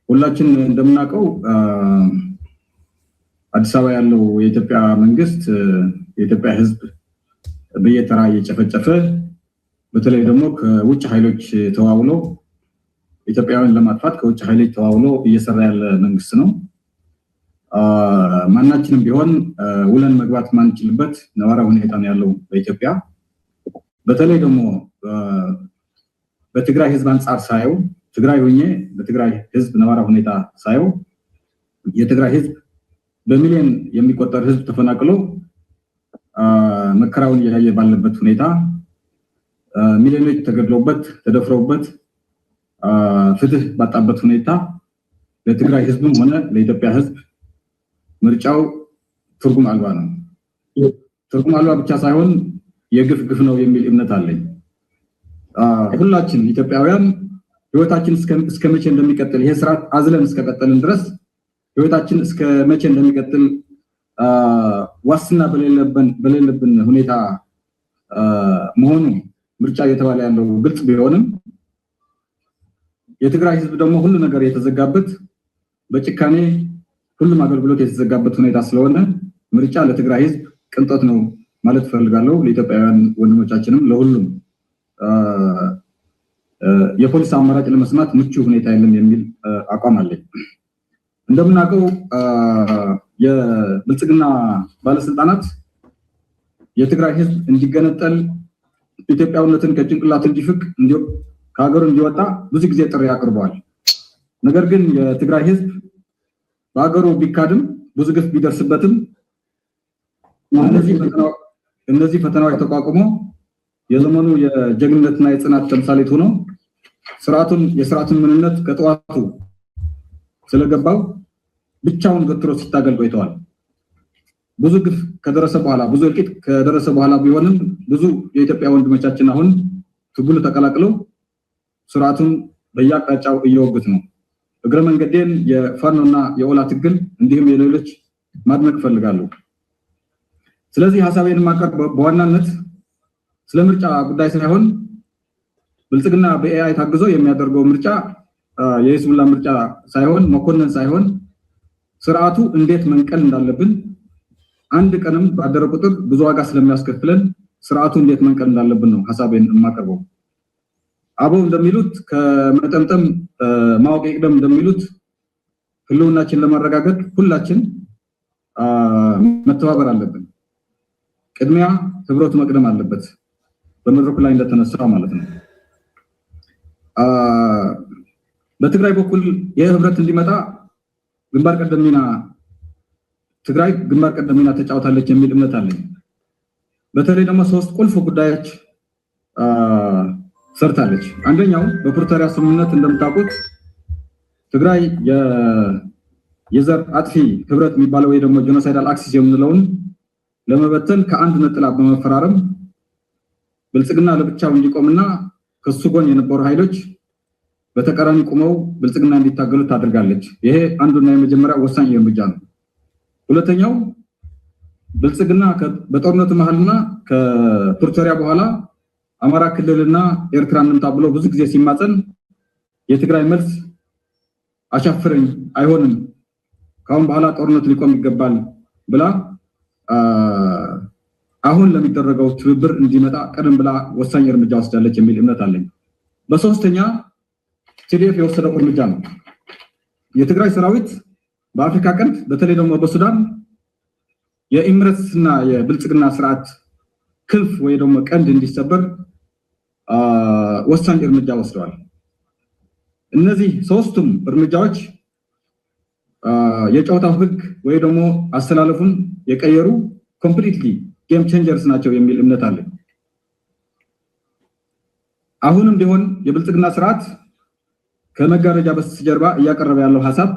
ሁላችን እንደምናውቀው አዲስ አበባ ያለው የኢትዮጵያ መንግስት የኢትዮጵያ ህዝብ በየተራ እየጨፈጨፈ በተለይ ደግሞ ከውጭ ኃይሎች ተዋውሎ ኢትዮጵያውያን ለማጥፋት ከውጭ ኃይሎች ተዋውሎ እየሰራ ያለ መንግስት ነው። ማናችንም ቢሆን ውለን መግባት ማንችልበት ነባራዊ ሁኔታ ነው ያለው በኢትዮጵያ። በተለይ ደግሞ በትግራይ ህዝብ አንፃር ሳየው ትግራይ ሆኜ በትግራይ ህዝብ ነባራዊ ሁኔታ ሳየው የትግራይ ህዝብ በሚሊዮን የሚቆጠር ህዝብ ተፈናቅሎ መከራውን እያየ ባለበት ሁኔታ ሚሊዮኖች ተገድለውበት ተደፍረውበት ፍትህ ባጣበት ሁኔታ ለትግራይ ህዝብም ሆነ ለኢትዮጵያ ህዝብ ምርጫው ትርጉም አልባ ነው። ትርጉም አልባ ብቻ ሳይሆን የግፍ ግፍ ነው የሚል እምነት አለኝ። ሁላችን ኢትዮጵያውያን ህይወታችን እስከ መቼ እንደሚቀጥል ይሄ ስርዓት አዝለን እስከቀጠልን ድረስ ህይወታችን እስከ መቼ እንደሚቀጥል ዋስትና በሌለብን ሁኔታ መሆኑ ምርጫ እየተባለ ያለው ግልጽ ቢሆንም የትግራይ ህዝብ ደግሞ ሁሉ ነገር የተዘጋበት በጭካኔ ሁሉም አገልግሎት የተዘጋበት ሁኔታ ስለሆነ ምርጫ ለትግራይ ህዝብ ቅንጦት ነው ማለት ፈልጋለሁ። ለኢትዮጵያውያን ወንድሞቻችንም ለሁሉም የፖሊስ አማራጭ ለመስማት ምቹ ሁኔታ የለም የሚል አቋም አለኝ። እንደምናውቀው የብልጽግና ባለስልጣናት የትግራይ ህዝብ እንዲገነጠል ኢትዮጵያዊነትን ከጭንቅላት እንዲፍቅ ከሀገሩ እንዲወጣ ብዙ ጊዜ ጥሪ አቅርበዋል። ነገር ግን የትግራይ ህዝብ በሀገሩ ቢካድም ብዙ ግፍ ቢደርስበትም እነዚህ ፈተናዎች ተቋቁሞ የዘመኑ የጀግንነትና የጽናት ተምሳሌት ሆኖ የስርዓቱን ምንነት ከጠዋቱ ስለገባው ብቻውን ገትሮ ሲታገል ቆይተዋል። ብዙ ግፍ ከደረሰ በኋላ ብዙ እልቂት ከደረሰ በኋላ ቢሆንም ብዙ የኢትዮጵያ ወንድሞቻችን አሁን ትግሉ ተቀላቅለው ስርዓቱን በየአቅጣጫው እየወጉት ነው። እግረ መንገዴን የፋኖና የኦላ ትግል እንዲሁም የሌሎች ማድነቅ ፈልጋለሁ። ስለዚህ ሐሳቤን ማቀርብ በዋናነት ስለ ምርጫ ጉዳይ ሳይሆን ብልጽግና በኤአይ ታግዞ የሚያደርገው ምርጫ የይስሙላ ምርጫ ሳይሆን መኮንን ሳይሆን ስርዓቱ እንዴት መንቀል እንዳለብን አንድ ቀንም ባደረ ቁጥር ብዙ ዋጋ ስለሚያስከፍለን ስርዓቱ እንዴት መንቀል እንዳለብን ነው ሐሳቤን የማቀርበው። አበው እንደሚሉት ከመጠምጠም ማወቅ ይቅደም እንደሚሉት ህልውናችን ለማረጋገጥ ሁላችን መተባበር አለብን። ቅድሚያ ህብረቱ መቅደም አለበት፣ በመድረኩ ላይ እንደተነሳው ማለት ነው። በትግራይ በኩል የህብረት እንዲመጣ ትግራይ ግንባር ቀደም ሚና ተጫውታለች የሚል እምነት አለኝ። በተለይ ደግሞ 3 ቁልፍ ጉዳዮች ሰርታለች። አንደኛው በፕሪቶሪያ ስምምነት እንደምታውቁት ትግራይ የዘር አጥፊ ህብረት የሚባለው ወይ ደግሞ ጄኖሳይዳል አክሲስ የምንለውን ለመበተን ከአንድ ነጥላ በመፈራረም ብልጽግና ለብቻው እንዲቆምና ከሱ ጎን የነበሩ ኃይሎች በተቃራኒ ቆመው ብልጽግና እንዲታገሉ ታደርጋለች። ይሄ አንዱና የመጀመሪያው ወሳኝ እርምጃ ነው። ሁለተኛው ብልጽግና በጦርነቱ መሃልና ከፕሪቶሪያ በኋላ አማራ ክልልና ኤርትራን እንምታ ብሎ ብዙ ጊዜ ሲማጸን የትግራይ መልስ አሻፍረኝ አይሆንም ካሁን በኋላ ጦርነቱ ሊቆም ይገባል ብላ አሁን ለሚደረገው ትብብር እንዲመጣ ቀደም ብላ ወሳኝ እርምጃ ወስዳለች የሚል እምነት አለኝ። በሶስተኛ ቲዲኤፍ የወሰደው እርምጃ ነው። የትግራይ ሰራዊት በአፍሪካ ቀንድ በተለይ ደግሞ በሱዳን የኢምረትስና የብልጽግና ስርዓት ክንፍ ወይ ደግሞ ቀንድ እንዲሰበር ወሳኝ እርምጃ ወስደዋል። እነዚህ ሶስቱም እርምጃዎች የጨዋታው ህግ ወይ ደግሞ አስተላለፉን የቀየሩ ኮምፕሊትሊ ጌም ቼንጀርስ ናቸው የሚል እምነት አለኝ። አሁንም ቢሆን የብልጽግና ስርዓት ከመጋረጃ በስተጀርባ እያቀረበ ያለው ሐሳብ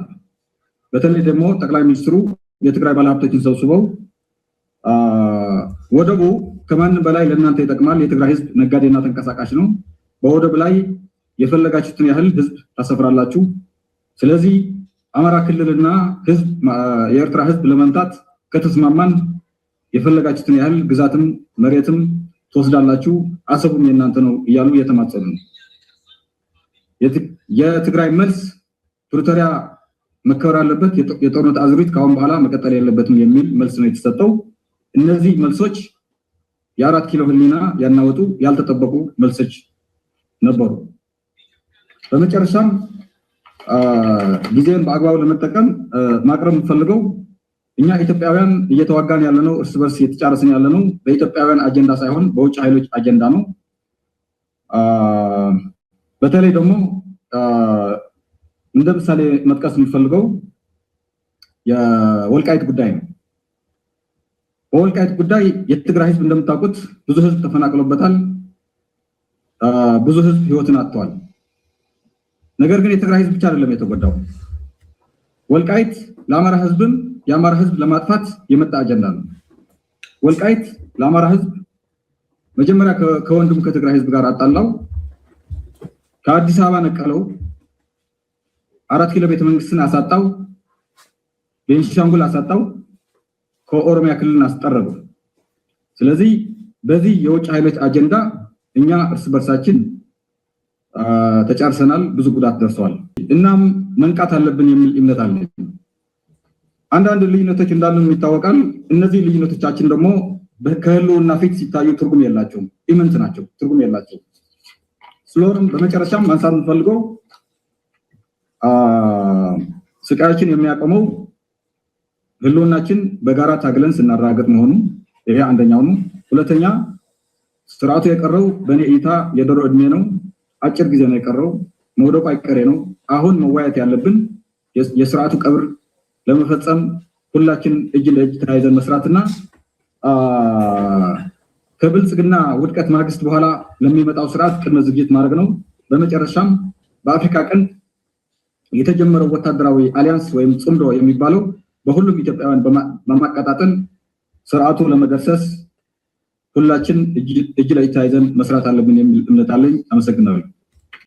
በተለይ ደግሞ ጠቅላይ ሚኒስትሩ የትግራይ ባለሀብቶችን ሰብስበው ወደቡ ከማንም በላይ ለእናንተ ይጠቅማል፣ የትግራይ ህዝብ ነጋዴና ተንቀሳቃሽ ነው፣ በወደብ ላይ የፈለጋችሁትን ያህል ህዝብ ታሰፍራላችሁ፣ ስለዚህ አማራ ክልልና የኤርትራ ህዝብ ለመምታት ከተስማማን የፈለጋችሁትን ያህል ግዛትም መሬትም ትወስዳላችሁ፣ አሰቡም የእናንተ ነው እያሉ እየተማጸኑ ነው። የትግራይ መልስ ፕሪቶሪያ መከበር አለበት፣ የጦርነት አዙሪት ካሁን በኋላ መቀጠል የለበትም የሚል መልስ ነው የተሰጠው። እነዚህ መልሶች የ4 ኪሎ ህሊና ያናወጡ ያልተጠበቁ መልሶች ነበሩ። በመጨረሻም ጊዜን በአግባቡ ለመጠቀም ማቅረብ የምፈልገው እኛ ኢትዮጵያውያን እየተዋጋን ያለነው እርስ በርስ እየተጫረስን ያለነው በኢትዮጵያውያን አጀንዳ ሳይሆን በውጭ ኃይሎች አጀንዳ ነው። በተለይ ደግሞ እንደ ምሳሌ መጥቀስ የምፈልገው የወልቃይት ጉዳይ ነው። በወልቃይት ጉዳይ የትግራይ ህዝብ እንደምታውቁት ብዙ ህዝብ ተፈናቅሎበታል፣ ብዙ ህዝብ ህይወትን አጥቷል። ነገር ግን የትግራይ ህዝብ ብቻ አይደለም የተጎዳው። ወልቃይት ለአማራ ህዝብም የአማራ ህዝብ ለማጥፋት የመጣ አጀንዳ ነው። ወልቃይት ለአማራ ህዝብ መጀመሪያ ከወንድሙ ከትግራይ ህዝብ ጋር አጣላው፣ ከአዲስ አበባ ነቀለው፣ 4 ኪሎ ቤተ መንግስትን አሳጣው፣ ቤንሻንጉል አሳጣው፣ ከኦሮሚያ ክልል አስጠረገው። ስለዚህ በዚህ የውጭ ኃይሎች አጀንዳ እኛ እርስ በርሳችን ተጫርሰናል፣ ብዙ ጉዳት ደርሰዋል። እናም መንቃት አለብን የሚል እምነት አለ። አንዳንድ ልዩነቶች እንዳሉ ይታወቃል። እነዚህ ልዩነቶቻችን ደግሞ ከህልውና ፊት ሲታዩ ትርጉም የላቸውም፣ ኢምንት ናቸው፣ ትርጉም የላቸውም። ስለሆነም በመጨረሻም ማንሳት የምፈልገው ስቃያችን የሚያቆመው ህልውናችን በጋራ ታግለን ስናረጋግጥ መሆኑ ይሄ አንደኛው ነው። ሁለተኛ ስርዓቱ የቀረው በእኔ እይታ የዶሮ እድሜ ነው፣ አጭር ጊዜ ነው የቀረው፣ መውደቁ አይቀሬ ነው። አሁን መወያየት ያለብን የስርዓቱ ቀብር ለመፈጸም ሁላችን እጅ ለእጅ ተያይዘን መስራትና ከብልጽግና ውድቀት ማግስት በኋላ ለሚመጣው ስርዓት ቅድመ ዝግጅት ማድረግ ነው። በመጨረሻም በአፍሪካ ቀንድ የተጀመረው ወታደራዊ አሊያንስ ወይም ጽምዶ የሚባለው በሁሉም ኢትዮጵያውያን በማቀጣጠል ስርዓቱ ለመገርሰስ ሁላችን እጅ ለእጅ ተያይዘን መስራት አለብን የሚል እምነት አለኝ። አመሰግናለሁ።